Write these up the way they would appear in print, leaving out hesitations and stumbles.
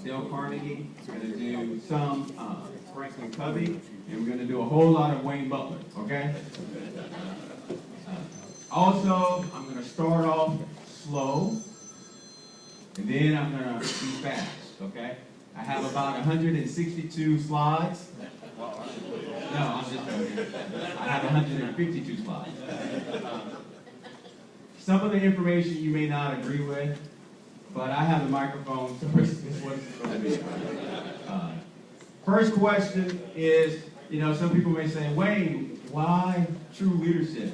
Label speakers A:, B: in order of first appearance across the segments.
A: Dale Carnegie. We're going to do some Franklin Covey, and we're going to do a whole lot of Wayne Butler, okay? Also, I'm going to start off slow, and then I'm going to be fast, okay? I have about 162 slides. No, I'm just joking. I have 152 slides. Some of the information you may not agree with, but I have the microphone, so this is what it's going to be. First question is, some people may say, Wayne, why true leadership?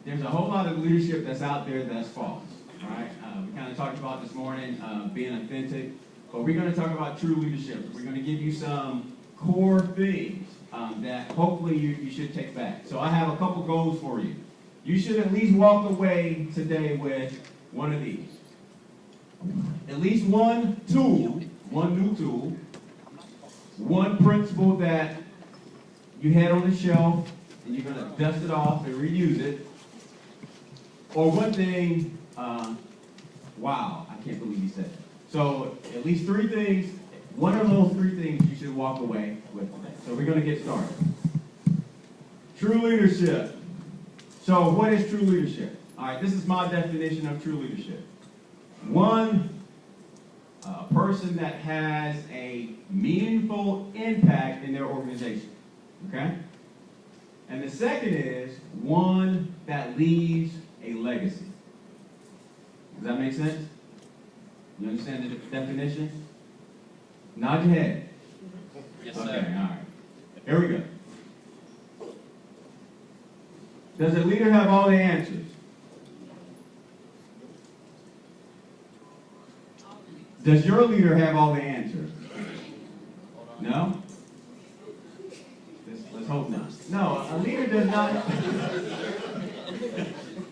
A: There's a whole lot of leadership that's out there that's false, all right? We kind of talked about this morning being authentic, but we're going to talk about true leadership. We're going to give you some core things that hopefully you should take back. So I have a couple goals for you. You should at least walk away today with one of these. At least one tool, one new tool, one principle that you had on the shelf and you're going to dust it off and reuse it. Or one thing, wow, I can't believe you said it. So at least three things, one of those three things you should walk away with today. So we're going to get started. True leadership. So what is true leadership? All right, this is my definition of true leadership. One, a person that has a meaningful impact in their organization, okay? And the second is one that leaves a legacy. Does that make sense? You understand the definition? Nod your head.
B: Yes, sir.
A: Okay, all right. Here we go. Does a leader have all the answers? Does your leader have all the answers? No? Let's hope not. No, a leader does not.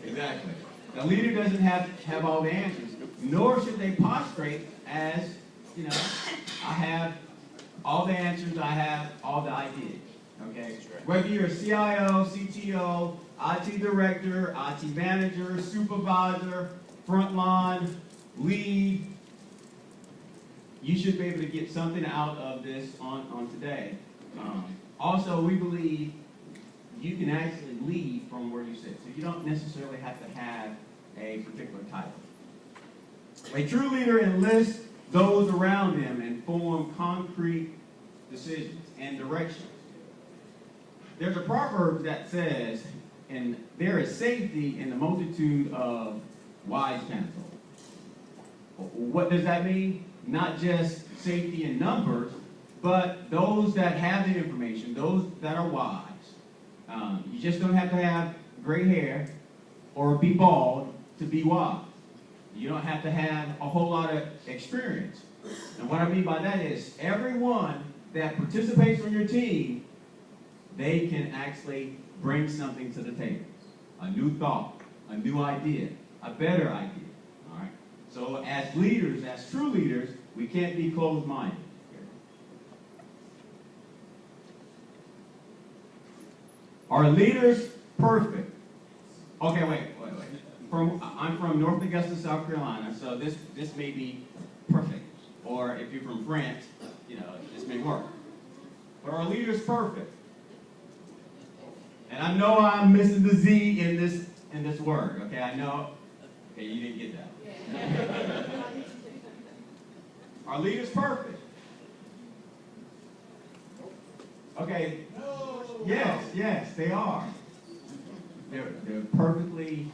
A: Exactly. A leader doesn't have all the answers, nor should they prostrate as, I have all the answers, I have all the ideas. Okay? Whether you're a CIO, CTO, IT director, IT manager, supervisor, frontline, lead, you should be able to get something out of this on today. Also, we believe you can actually lead from where you sit. So you don't necessarily have to have a particular title. A true leader enlists those around him and form concrete decisions and directions. There's a proverb that says, and there is safety in the multitude of wise counsel. What does that mean? Not just safety in numbers, but those that have the information, those that are wise. You just don't have to have gray hair or be bald to be wise. You don't have to have a whole lot of experience. And what I mean by that is everyone that participates on your team, they can actually bring something to the table. A new thought, a new idea, a better idea. All right? So as leaders, as true leaders, we can't be closed-minded. Are leaders perfect? Okay, wait. I'm from North Augusta, South Carolina, so this may be perfect. Or if you're from France, this may work. But are leaders perfect? And I know I'm missing the Z in this word. Okay, I know. Okay, you didn't get that. Are leaders perfect? Okay. Yes, they are. They're perfectly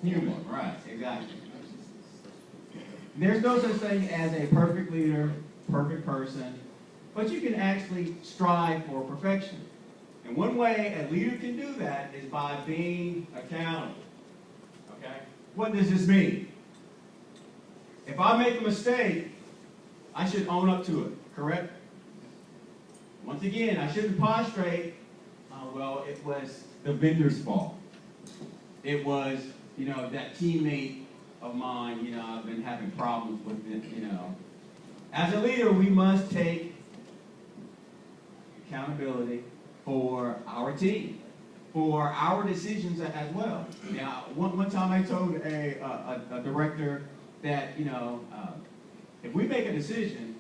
A: human, right? Exactly. There's no such thing as a perfect leader, perfect person, but you can actually strive for perfection. And one way a leader can do that is by being accountable. Okay? What does this mean? If I make a mistake, I should own up to it, correct? Once again, I shouldn't prostrate, well, it was the vendor's fault. It was, that teammate of mine, I've been having problems with it, As a leader, we must take accountability for our team, for our decisions as well. Now, one time I told a director that, If we make a decision,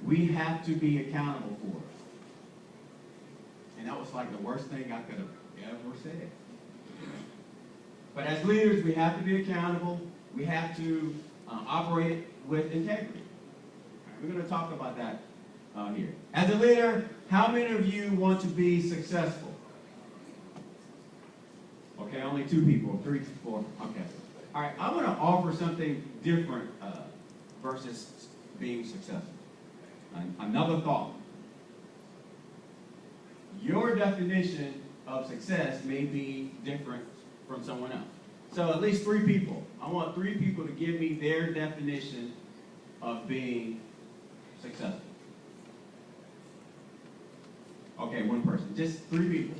A: we have to be accountable for it. And that was like the worst thing I could have ever said. But as leaders, we have to be accountable. We have to operate with integrity. We're going to talk about that here. As a leader, how many of you want to be successful? Okay, only 2 people, 3, 4. Okay. All right, I'm going to offer something different versus being successful. Another thought. Your definition of success may be different from someone else. So at least 3 people. I want 3 people to give me their definition of being successful. Okay, 1 person. Just 3 people.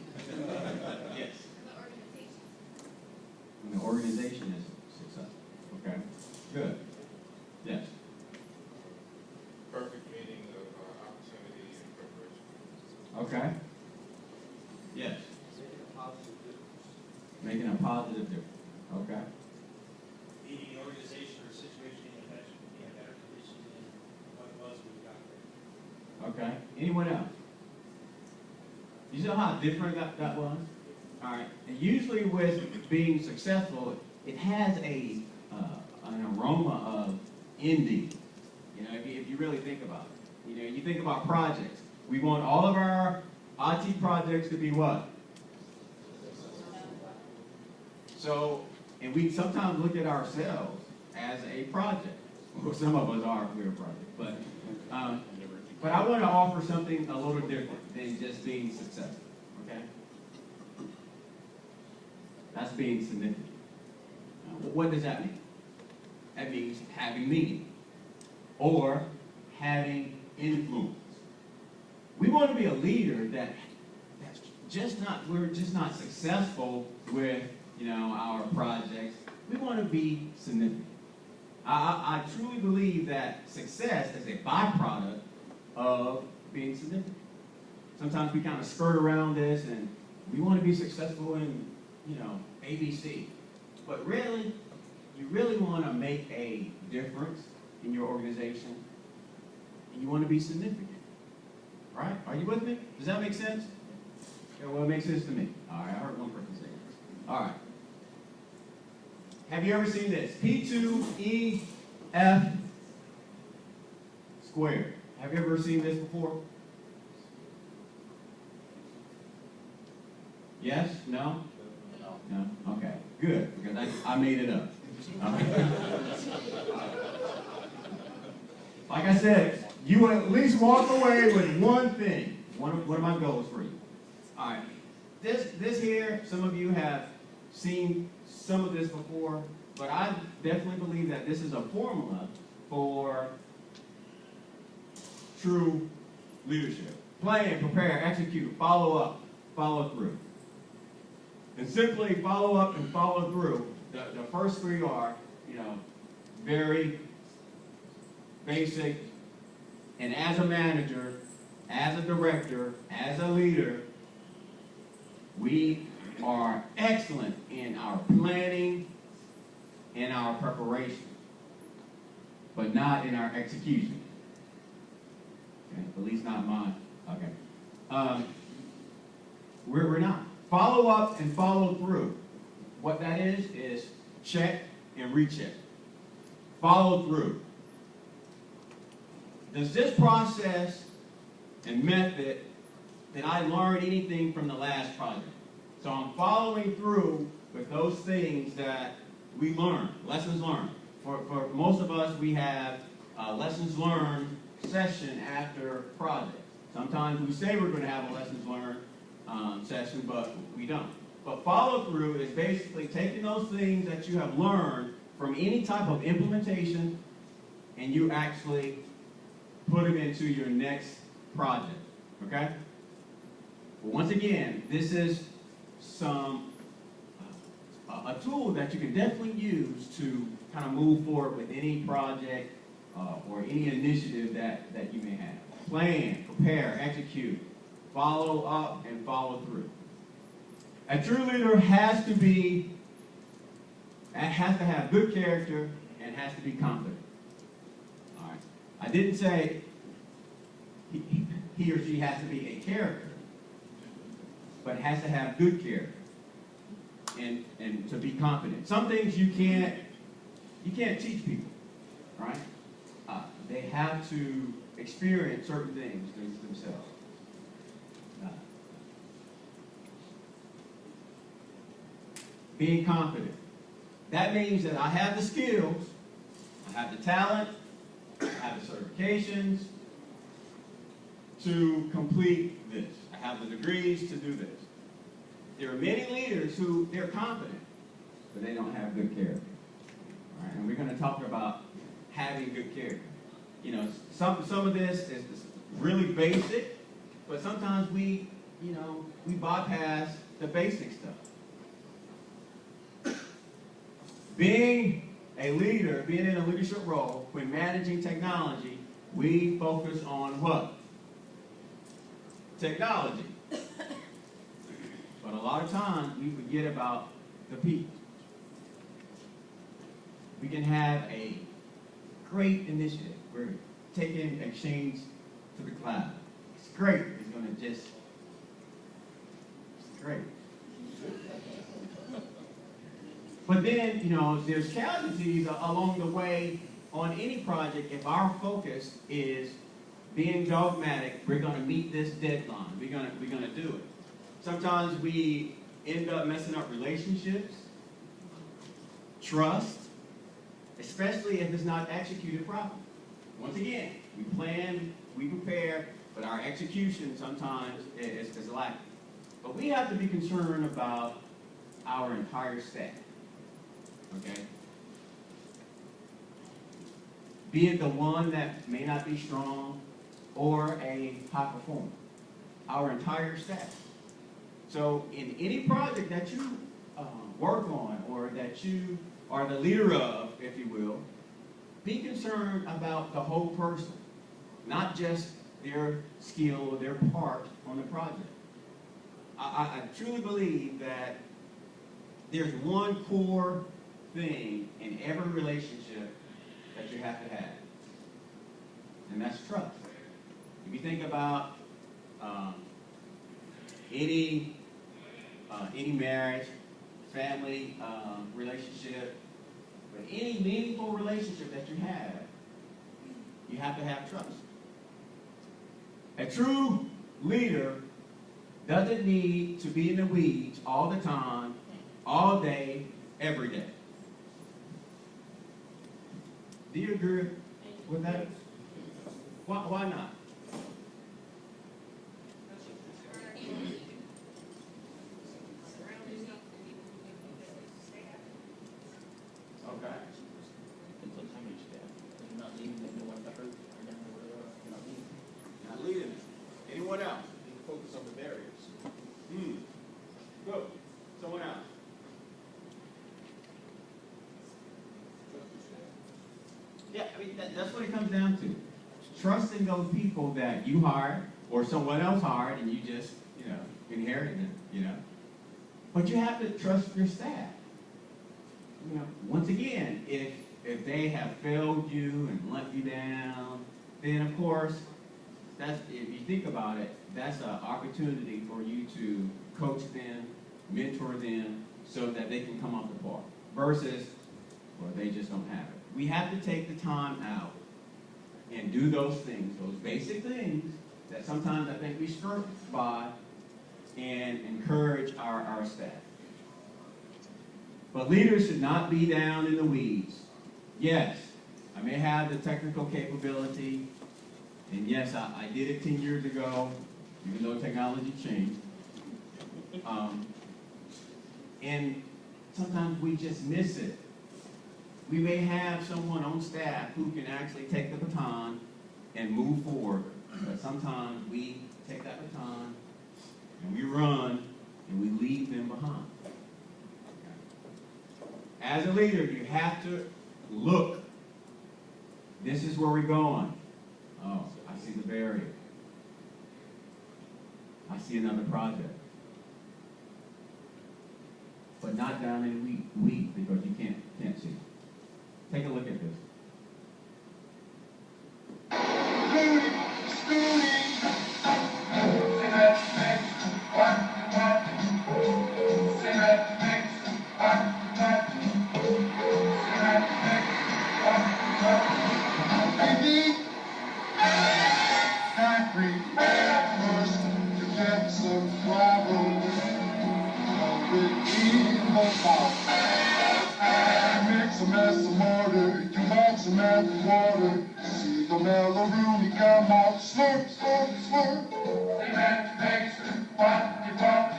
A: Yes. And the organization is successful. Okay. Good. Yes.
B: Perfect meeting of opportunity and preparation.
A: Okay. Yes. Making a positive difference. Okay.
C: The organization or situation in a better condition than what it was when we got there.
A: Okay. Anyone else? You know how different that was? All right. And usually with being successful, it has an aroma of ending. You know, if you really think about it. You know, you think about projects. We want all of our IT projects to be what? So, and we sometimes look at ourselves as a project. Well, some of us are, we're a project. But I want to offer something a little different than just being successful, okay? That's being significant. What does that mean? That means having meaning or having influence. We want to be a leader that's just not, we're just not successful with, you know, our projects. We want to be significant. I truly believe that success is a byproduct of being significant. Sometimes we kind of skirt around this and we want to be successful in, you know, ABC. But really, you really want to make a difference in your organization and you want to be significant. Right? Are you with me? Does that make sense? Yeah, well, it makes sense to me. All right, I heard 1 person say this. All right. Have you ever seen this? P2EF squared. Have you ever seen this before? Yes? No? No? Okay. Good, because I made it up. Like I said, you will at least walk away with one thing. One of my goals for you. All right. This here, some of you have seen some of this before, but I definitely believe that this is a formula for true leadership. Plan, prepare, execute, follow up, follow through. And simply follow up and follow through. The first 3 are, you know, very basic. And as a manager, as a director, as a leader, we are excellent in our planning and our preparation, but not in our execution. Okay? At least not mine. Okay. We're not. Follow up and follow through. What that is check and recheck. Follow through. Does this process and method, did I learn anything from the last project? So I'm following through with those things that we learned, lessons learned. For most of us, we have a lessons learned session after projects. Sometimes we say we're going to have a lessons learned session, but we don't. But follow through is basically taking those things that you have learned from any type of implementation and you actually put them into your next project. Okay? Well, once again, this is a tool that you can definitely use to kind of move forward with any project or any initiative that you may have. Plan, prepare, execute, follow up, and follow through. A true leader has to have good character and has to be confident. All right. I didn't say he or she has to be a character, but has to have good character and to be confident. Some things you can't teach people, right? They have to experience certain things themselves. Being confident. That means that I have the skills, I have the talent, I have the certifications to complete this. I have the degrees to do this. There are many leaders who, they're confident, but they don't have good character. All right? And we're going to talk about having good character. You know, some of this is really basic, but sometimes we bypass the basic stuff. Being a leader, being in a leadership role, when managing technology, we focus on what? Technology. But a lot of times we forget about the people. We can have a great initiative. We're taking Exchange to the cloud. It's great. It's going to it's great. But then, there's casualties along the way on any project. If our focus is being dogmatic, we're going to meet this deadline. We're going to do it. Sometimes we end up messing up relationships, trust, especially if it's not executed properly. Once again, we plan, we prepare, but our execution sometimes is lacking. But we have to be concerned about our entire staff. Okay? Be it the one that may not be strong or a high performer. Our entire staff. So in any project that you work on or that you are the leader of, if you will, be concerned about the whole person, not just their skill or their part on the project. I truly believe that there's one core thing in every relationship that you have to have, and that's trust. If you think about any marriage, family relationship, but any meaningful relationship that you have to have trust. A true leader doesn't need to be in the weeds all the time, all day, every day. Do you agree with that? Why not? Okay. Not leading. Anyone else?
B: We need to focus on the barriers.
A: Go. Someone else. Yeah, I mean, that's what it comes down to. Trusting those people that you hired or someone else hired and you just, inherited them, But you have to trust your staff. Once again, if they have failed you and let you down, then of course, if you think about it, that's an opportunity for you to coach them, mentor them, so that they can come up the par. Versus, well, they just don't have it. We have to take the time out and do those things, those basic things that sometimes I think we skirt by, and encourage our staff. But leaders should not be down in the weeds. Yes, I may have the technical capability, and yes, I did it 10 years ago, even though technology changed. And sometimes we just miss it. We may have someone on staff who can actually take the baton and move forward, but sometimes we take that baton and we run and we leave them behind. As a leader, you have to look. This is where we're going. Oh, I see the barrier. I see another project. But not down in the weeds because you can't see. Take a look at this.
D: eat concrete first to get some gravel. With evil thoughts. Mix a mess of mortar, you box some apple water. See the Mellaroonie come out, slurp, slurp, slurp. Sing that makes what you want.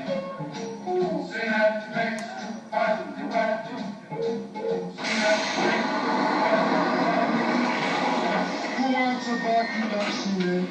D: Sing that makes what you want. Sing that makes who wants a bucket of cement?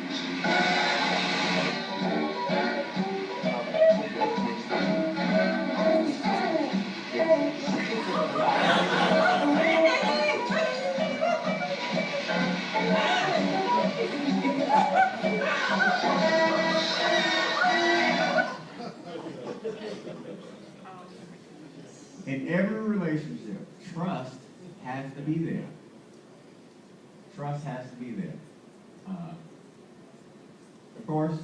A: In every relationship, trust has to be there. Trust has to be there. Of course,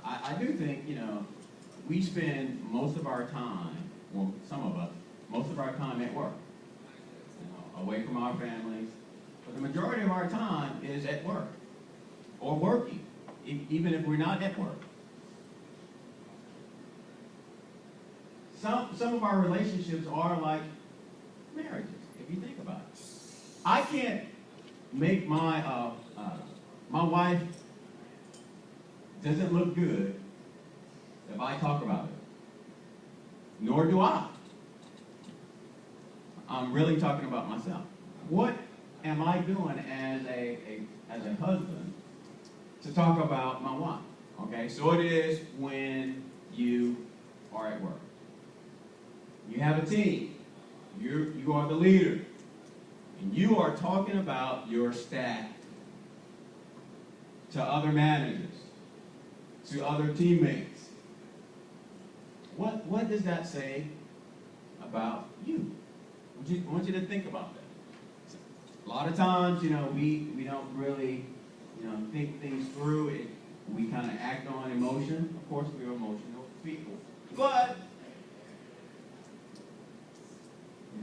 A: I do think, we spend most of our time, well, some of us, most of our time at work, away from our families. But the majority of our time is at work or working, even if we're not at work. Some of our relationships are like marriages, if you think about it. I can't make my wife doesn't look good if I talk about it. Nor do I. I'm really talking about myself. What am I doing as a husband to talk about my wife? Okay, so it is when you are at work. You have a team. You are the leader. And you are talking about your staff to other managers, to other teammates. What does that say about you? I want you to think about that. A lot of times, we don't really, think things through. We kind of act on emotion. Of course, we're emotional people. But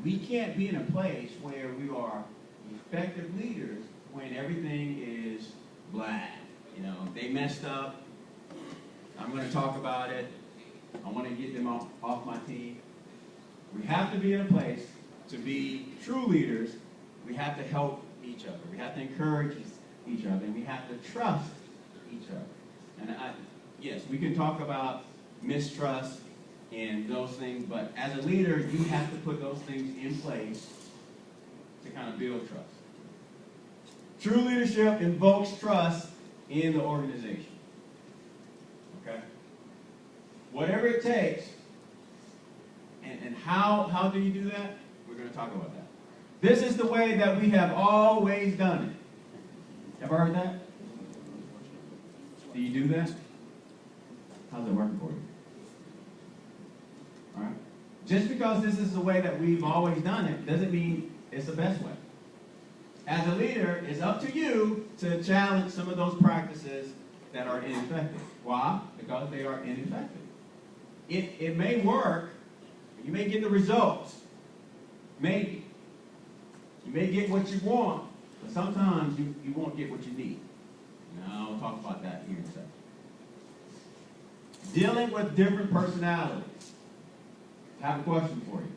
A: we can't be in a place where we are effective leaders when everything is blah. They messed up. I'm going to talk about it. I want to get them off my team. We have to be in a place to be true leaders. We have to help each other. We have to encourage each other. And we have to trust each other. And yes, we can talk about mistrust and those things, but as a leader, you have to put those things in place to kind of build trust. True leadership invokes trust in the organization. Okay? Whatever it takes, and how do you do that? We're going to talk about that. This is the way that we have always done it. Ever heard that? Do you do that? How's it working for you? All right? Just because this is the way that we've always done it doesn't mean it's the best way. As a leader, it's up to you to challenge some of those practices that are ineffective. Why? Because they are ineffective. It may work. You may get the results. Maybe. You may get what you want, but sometimes you won't get what you need. Now, I'll talk about that here in a second. Dealing with different personalities. I have a question for you.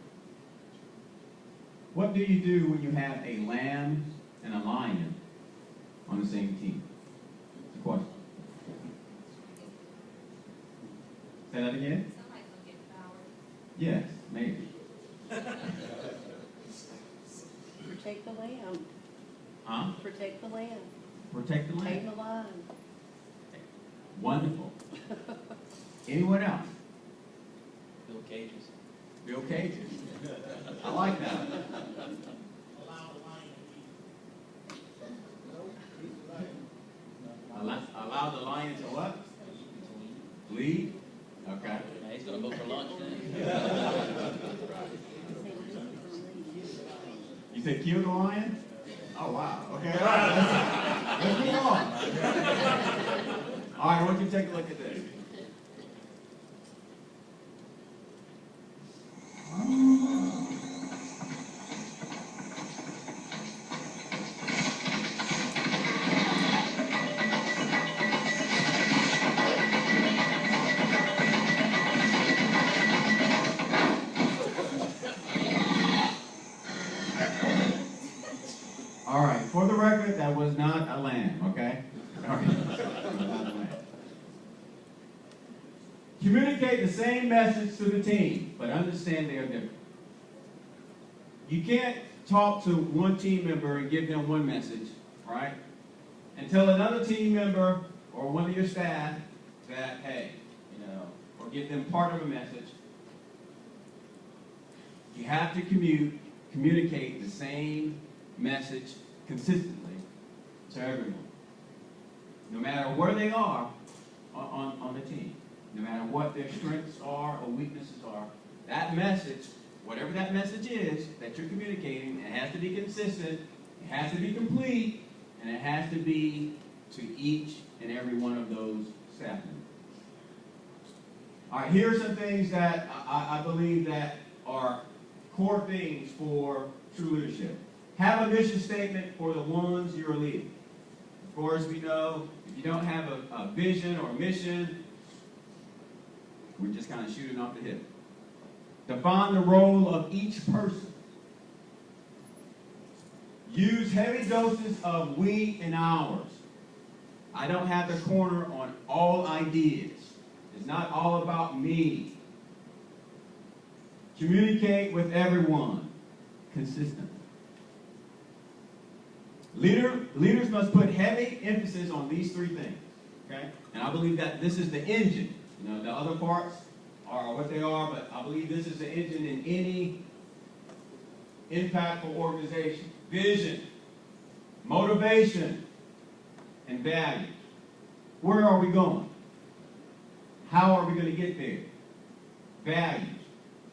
A: What do you do when you have a lamb and a lion on the same team? It's a question. Say that again?
E: Somebody's going to get devoured.
A: Yes, maybe.
F: Protect the lamb.
A: Huh?
F: Protect the lamb.
A: Protect the
F: Tame
A: lamb.
F: the lion.
A: Wonderful. Anyone else?
C: Bill Cages.
A: Bill Cages. I like that.
C: Allow the lion to eat.
A: Allow the lion to what? Lead? Okay.
G: He's going to go for lunch then.
A: You said kill the lion? Oh, wow. Okay, all right. Let's move on. All right, I want you to take a look at this. record, that was not a lamb, okay? All right. That was not a lamb. Communicate the same message to the team, but understand they are different. You can't talk to one team member and give them one message, right? And tell another team member or one of your staff that, hey, or give them part of a message. You have to communicate the same message consistently to everyone, no matter where they are on the team, no matter what their strengths are or weaknesses are. That message, whatever that message is that you're communicating, it has to be consistent, it has to be complete, and it has to be to each and every one of those staff members. All right, here are some things that I believe that are core things for true leadership. Have a mission statement for the ones you're leading. Of course, we know if you don't have a vision or a mission, we're just kind of shooting off the hip. Define the role of each person. Use heavy doses of we and ours. I don't have the corner on all ideas. It's not all about me. Communicate with everyone consistently. Leaders must put heavy emphasis on these three things. Okay? And I believe that this is the engine. The other parts are what they are, but I believe this is the engine in any impactful organization. Vision, motivation, and values. Where are we going? How are we going to get there? Values.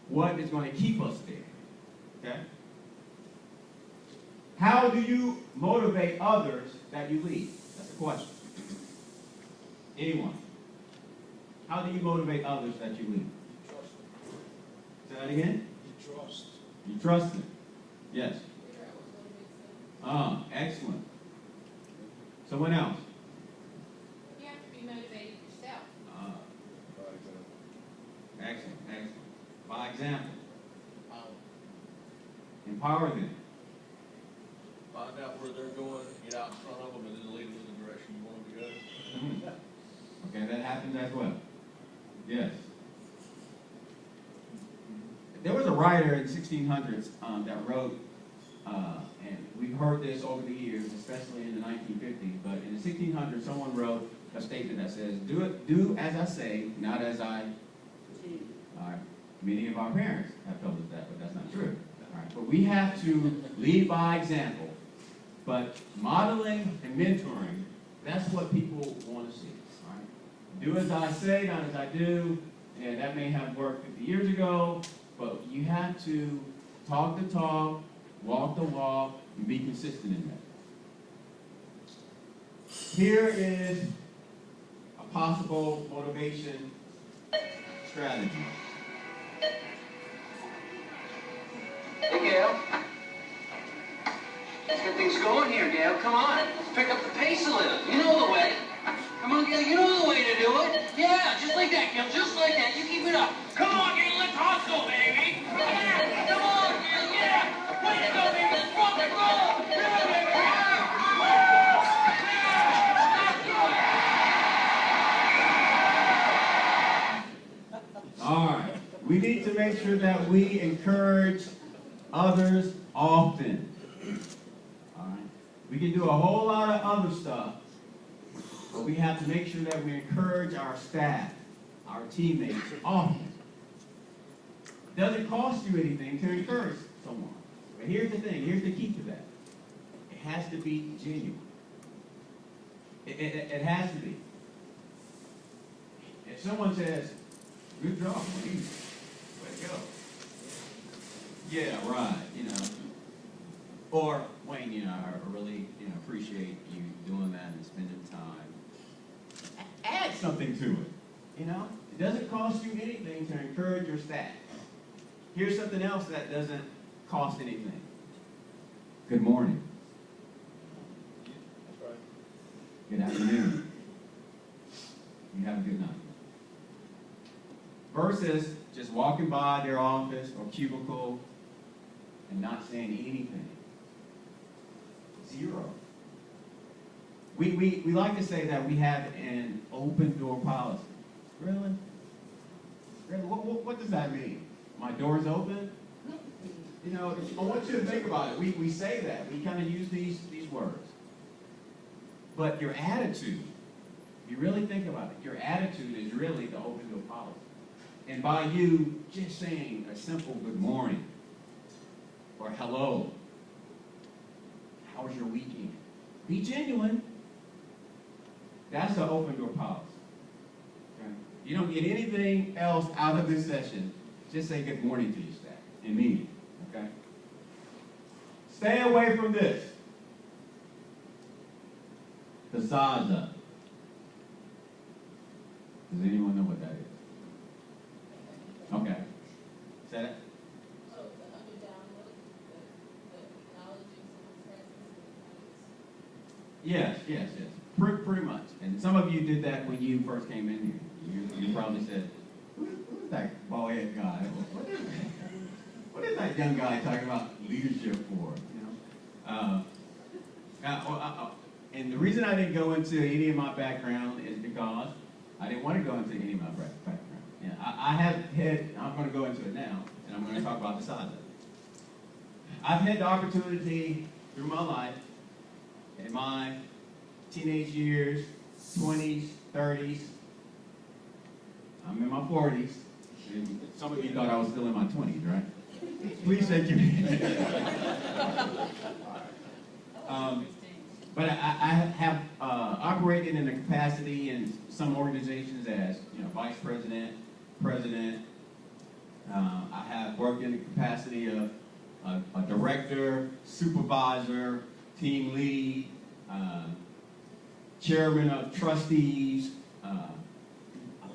A: What is going to keep us there? Okay? How do you motivate others that you lead? That's the question. Anyone? How do you motivate others that you lead?
B: Trust.
A: Say that again?
B: You trust.
A: You trust them. Yes. Excellent. Someone else?
E: You have to be motivated yourself.
A: Excellent, excellent. By example. Empower them.
G: Find out where they're going, get out in front of them, and then lead them in the direction you want them to go.
A: Okay, that happens as well. Yes. There was a writer in the 1600s that wrote, and we've heard this over the years, especially in the 1950s, but in the 1600s, someone wrote a statement that says, do as I say, not as I do. All right. Many of our parents have told us that, but that's not true. All right. But we have to lead by example. But modeling and mentoring, that's what people want to see. All right? Do as I say, not as I do. And that may have worked 50 years ago, but you have to talk the talk, walk the walk, and be consistent in that. Here is a possible motivation strategy.
H: Hey, Gail. Let's get things going here, Gail. Come on. Let's pick up the pace a little. You know the way. Come on, Gail. You know the way to do it. Yeah, just like that, Gail. Just like that. You keep it up. Come on, Gail. Let's hustle, baby. Yeah. Come on, Gail. Yeah. Way to go, baby. Let's rock and roll. Yeah, baby. Yeah. Woo! Yeah.
A: All right. We need to make sure that we encourage others often. All right. We can do a whole lot of other stuff, but we have to make sure that we encourage our staff, our teammates often. It doesn't cost you anything to encourage someone. But here's the thing. Here's the key to that. It has to be genuine. It has to be. If someone says, "Good job, Wayne. Way to go." Yeah, right, Or, Wayne, I really, appreciate you doing that and spending time. Add something to it, It doesn't cost you anything to encourage your staff. Here's something else that doesn't cost anything. Good morning.
B: That's right.
A: Good afternoon. You have a good night. Versus just walking by their office or cubicle and not saying anything. Zero. We like to say that we have an open door policy. Really? Really? What does that mean? My door's open? You know, I want you to think about it. We say that. We kind of use these words. But your attitude, if you really think about it, your attitude is really the open door policy. And by you just saying a simple good morning or hello, how was your weekend? Be genuine. That's the open door policy. Okay? You don't get anything else out of this session. Just say good morning to your staff and mean it. Okay? Stay away from this. The size up. Does anyone know what that is? Okay. Say that.
E: Oh, the up and down look, the acknowledging someone's presence.
A: Yes. Pretty much. And some of you did that when you first came in here. You probably said, who's that bald-head guy? What is that young guy talking about leadership for? You know? And the reason I didn't go into any of my background is because I didn't want to go into any of my background. Yeah, I'm going to go into it now, and I'm going to talk about the side of it. I've had the opportunity through my life, in my teenage years, 20s, 30s, I'm in my 40s, and some of you thought I was still in my 20s, right? Please say you. But I have operated in a capacity in some organizations as, vice president, president. I have worked in the capacity of a director, supervisor, team lead, chairman of trustees, a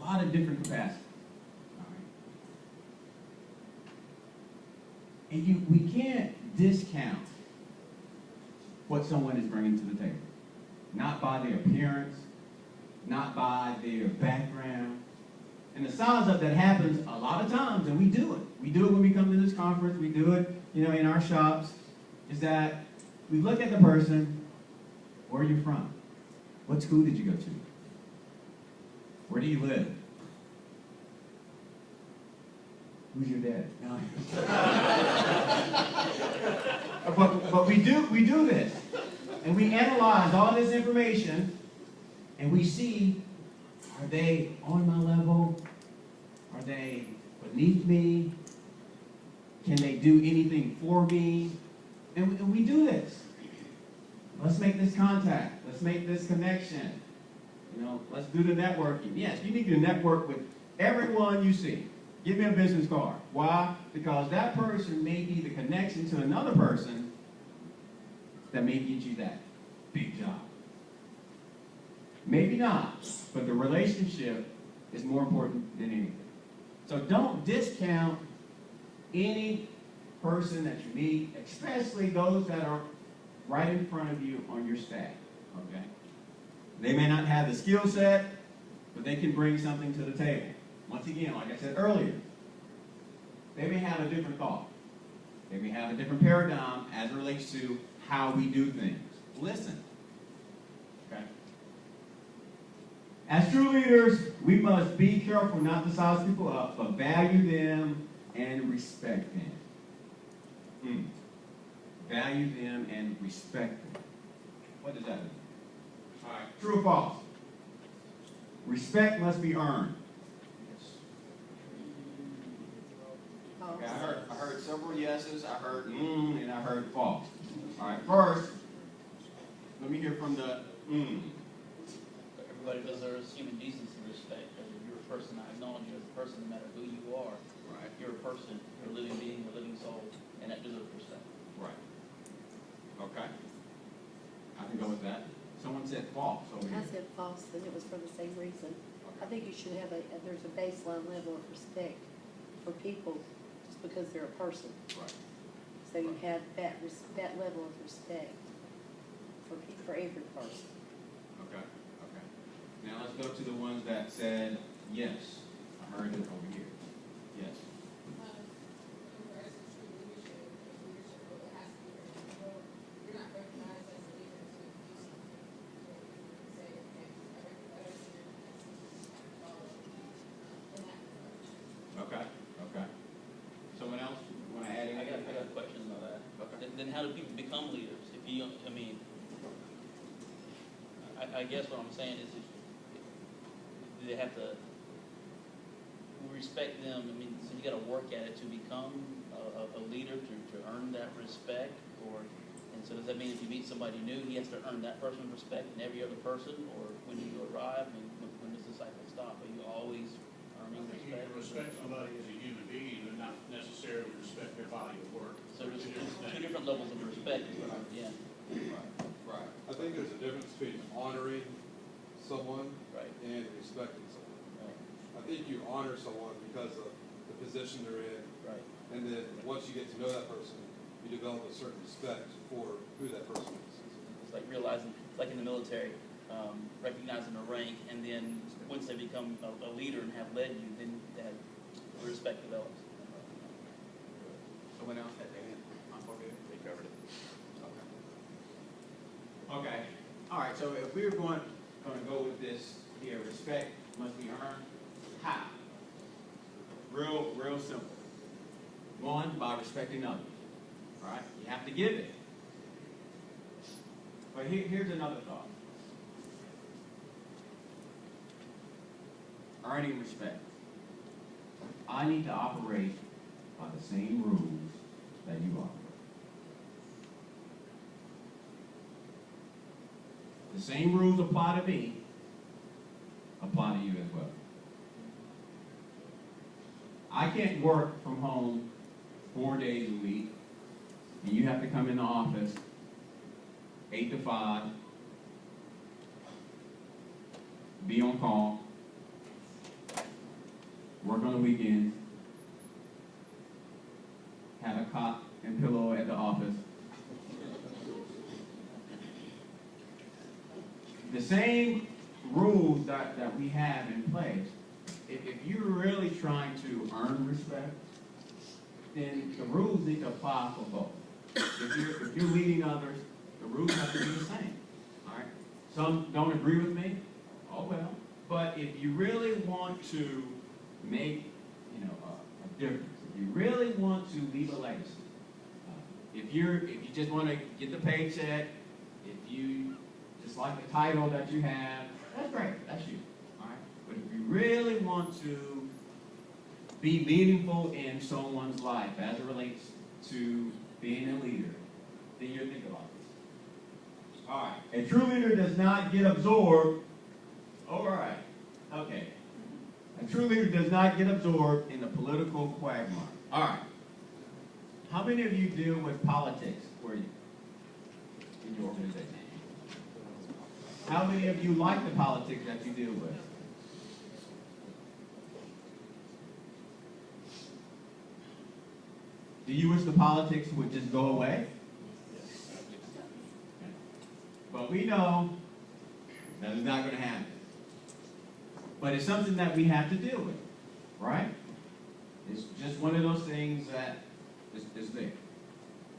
A: lot of different capacities. All right. And we can't discount what someone is bringing to the table. Not by their appearance, not by their background. And the size up that happens a lot of times, and we do it. We do it when we come to this conference, we do it, in our shops, is that we look at the person, where are you from? What school did you go to? Where do you live? Who's your dad? No. But we do this. And we analyze all this information, and we see, are they on my level? Are they beneath me? Can they do anything for me? And we do this. Let's make this contact. Let's make this connection. Let's do the networking. Yes, you need to network with everyone you see. Give me a business card. Why? Because that person may be the connection to another person that may get you that big job. Maybe not, but the relationship is more important than anything. So don't discount any person that you meet, especially those that are right in front of you on your staff, okay? They may not have the skill set, but they can bring something to the table. Once again, like I said earlier, they may have a different thought. They may have a different paradigm as it relates to how we do things. Listen, okay? As true leaders, we must be careful not to size people up, but value them and respect them. Value them and respect them. What does that mean? All right, true or false? Respect must be earned. Okay, I heard several yeses, I heard and I heard false. All right, first, let me hear from the
I: Everybody deserves human decency and respect. As you're a person, I acknowledge you as a person, no matter who you are.
A: Right.
I: You're a person, you're a living being, a living soul, and that deserves respect.
A: Right. Okay. I can go with that. Someone said false over here.
F: I said false, and it was for the same reason. I think you should have there's a baseline level of respect for people just because they're a person.
A: Right.
F: So you have that level of respect for every person.
A: Okay. Okay. Now let's go to the ones that said yes. I heard it over here. Yes.
E: In regards to true leadership, the leadership role has to be recognized. You're not recognized as a leader until you do something.
I: how do people become leaders? If you, I mean, I guess what I'm saying is, do they have to respect them? I mean, so you got to work at it to become a leader, to earn that respect, and so does that mean if you meet somebody new, he has to earn that person's respect and every other person, or when you arrive, and when does the cycle stop? Are you always earning
J: I think you
I: respect?
J: can respect somebody as a human being and not necessarily respect their body of work.
I: So there's two different levels of respect, is what I'm, yeah,
K: Right. I think there's a difference between honoring someone
I: right,
K: and respecting someone.
I: right,
K: I think you honor someone because of the position they're in,
I: right.
K: and then once you get to know that person, you develop a certain respect for who that person is.
I: It's like realizing, it's like in the military, recognizing a rank, and then once they become a leader and have led you, then that respect develops.
A: Someone else had their hand? They covered it. Okay. All right, so if we're going to go with this here, respect must be earned. How? Real simple. One, by respecting others. All right? You have to give it. But here's another thought. Earning respect. I need to operate by the same rules that you operate. The same rules apply to me, apply to you as well. I can't work from home 4 days a week, and you have to come in the office 8 to 5, be on call, work on the weekends, have a cot and pillow at the office. The same rules that we have in place, if you're really trying to earn respect, then the rules need to apply for both. If you're leading others, the rules have to be the same. All right? Some don't agree with me. Oh well. But if you really want to make a difference, if you really want to leave a legacy, if you just want to get the paycheck, if you just like the title that you have, that's great. That's you. All right? But if you really want to be meaningful in someone's life as it relates to being a leader, then you think about this. All right. A true leader does not get absorbed. All right. Okay. A true leader does not get absorbed in the political quagmire. All right. How many of you deal with politics where you in your organization? How many of you like the politics that you deal with? Do you wish the politics would just go away? But we know that is not going to happen. But it's something that we have to deal with, right? It's just one of those things that is there.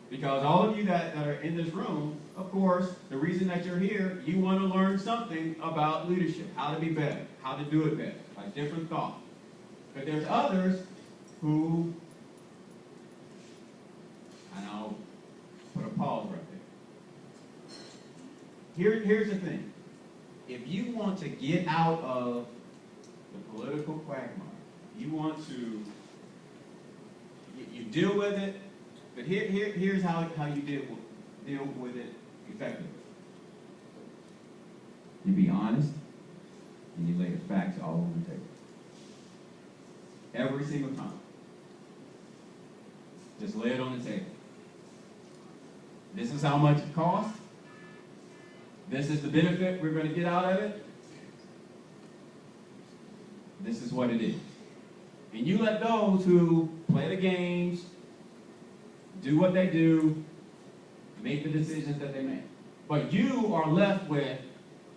A: Because all of you that are in this room, of course, the reason that you're here, you want to learn something about leadership, how to be better, how to do it better, like different thought. But there's others who, and I'll put a pause right there. Here's the thing. If you want to get out of the political quagmire, you want to, you deal with it, but here's how you deal with it effectively. You be honest, and you lay the facts all over the table. Every single time. Just lay it on the table. This is how much it costs. This is the benefit we're going to get out of it. This is what it is. And you let those who play the games, do what they do, make the decisions that they make. But you are left with,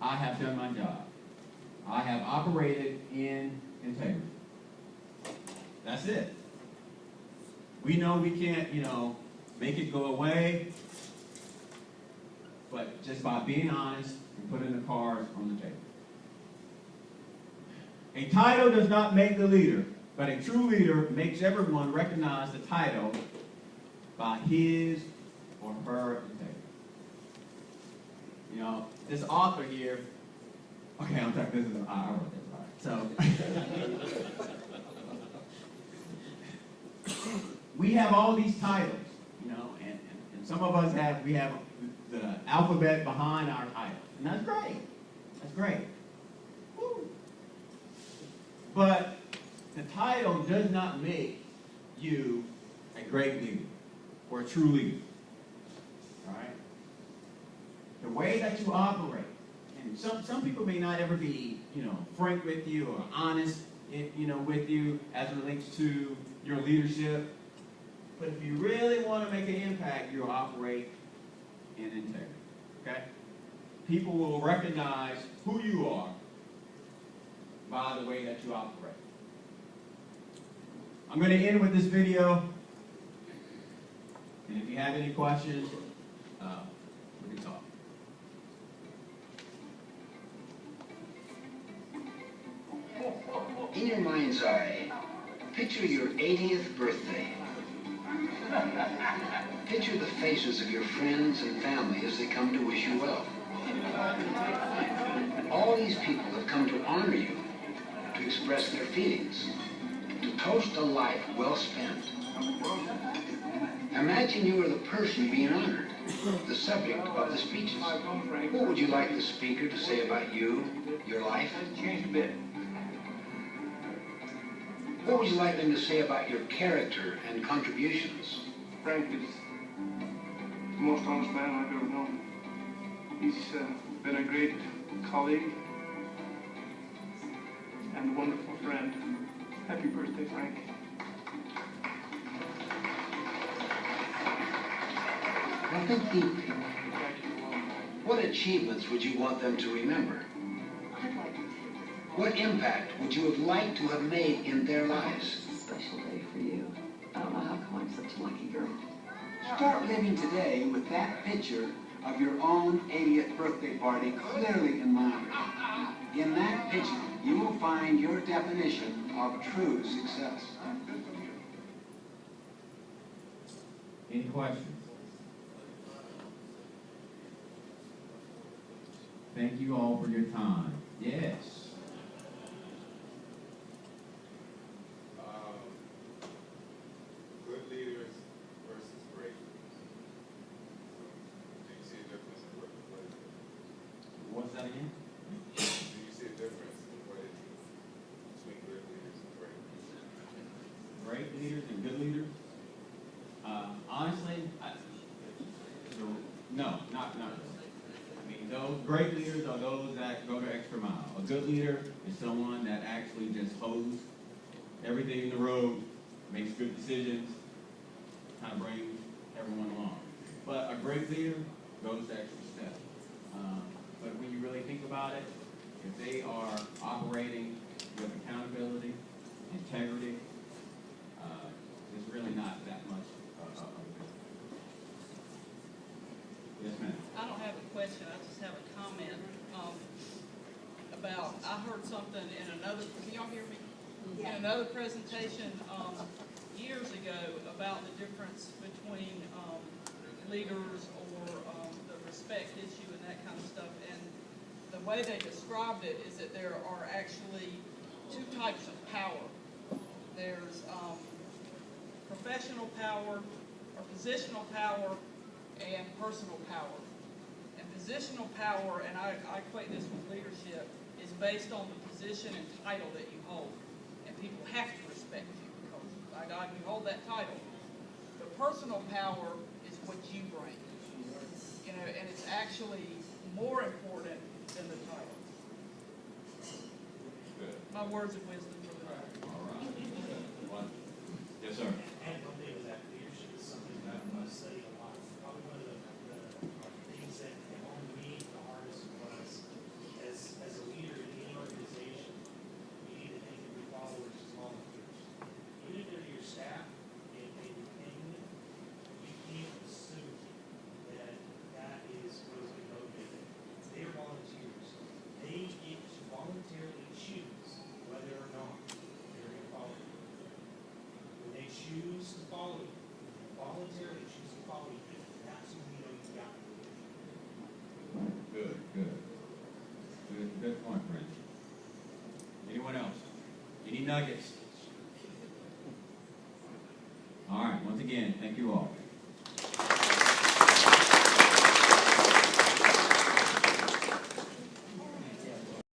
A: I have done my job. I have operated in integrity. That's it. We know we can't, make it go away, but just by being honest and putting the cards on the table. A title does not make the leader, but a true leader makes everyone recognize the title by his or her integrity. You know, this author here, okay, I'm talking, this is, I wrote this, all right. So, we have all these titles, you know, and some of us have, we have the alphabet behind our title, and that's great. That's great. Woo. But the title does not make you a great leader or a true leader. All right? The way that you operate, and some people may not ever be, you know, frank with you or honest, you know, with you as it relates to your leadership. But if you really want to make an impact, you operate in integrity. Okay? People will recognize who you are by the way that you operate. I'm going to end with this video. And if you have any questions, we can talk.
L: In your mind's eye, picture your 80th birthday. Picture the faces of your friends and family as they come to wish you well. All these people have come to honor you, to express their feelings, to toast a life well spent. Imagine you are the person being honored, the subject of the speeches. What would you like the speaker to say about you, your life? What would you like them to say about your character and contributions?
D: Frank is the most honest man I've ever known. He's been a great colleague and a wonderful friend. Happy birthday, Frank.
L: Now think deeply. What achievements would you want them to remember? What impact would you have liked to have made in their lives?
M: It's a special day for you. I don't know how come I'm such a lucky girl.
N: Start living today with that picture of your own 80th birthday party clearly in mind. In that picture, you will find your definition of true success.
A: Any questions? Thank you all for your time. Yes.
B: Good leaders versus great leaders. Do you see a difference in what it is?
A: What's that again?
B: Do you see a difference in what it is between good leaders and great leaders?
A: Great leaders and good leaders? Honestly, no, not really. I mean, those great leaders are those that go the extra mile. A good leader is someone that actually just holds everything in the road, makes good decisions, kind of brings everyone along. But a great leader goes the extra step. But when you really think about it, if they are operating with accountability, integrity, it's really not that much of a difference. Yes, ma'am.
O: I don't have a question, I just have a comment, about, I heard something in another, can y'all hear me? In another presentation, years ago about the difference between, leaders or, the respect issue and that kind of stuff, and the way they described it is that there are actually two types of power. There's, professional power, or positional power, and personal power. And positional power, and I equate this with leadership, is based on the position and title that you hold. And people have to respect you because, by God, you hold that title. But personal power is what you bring. You know, and it's actually more important than the title.
A: Good.
O: My words of wisdom for the day.
A: All right. Yes, sir.
C: And one thing with that leadership is something that I study a lot. Probably one of the things that hit home to me the hardest was, as a leader in any organization, you need to think of your followers as volunteers. Even if they're your staff and they depend on you, you can't assume that that is what is going to motivate them. They're volunteers. They get to voluntarily choose whether or not they're going to follow you. When they choose
A: nuggets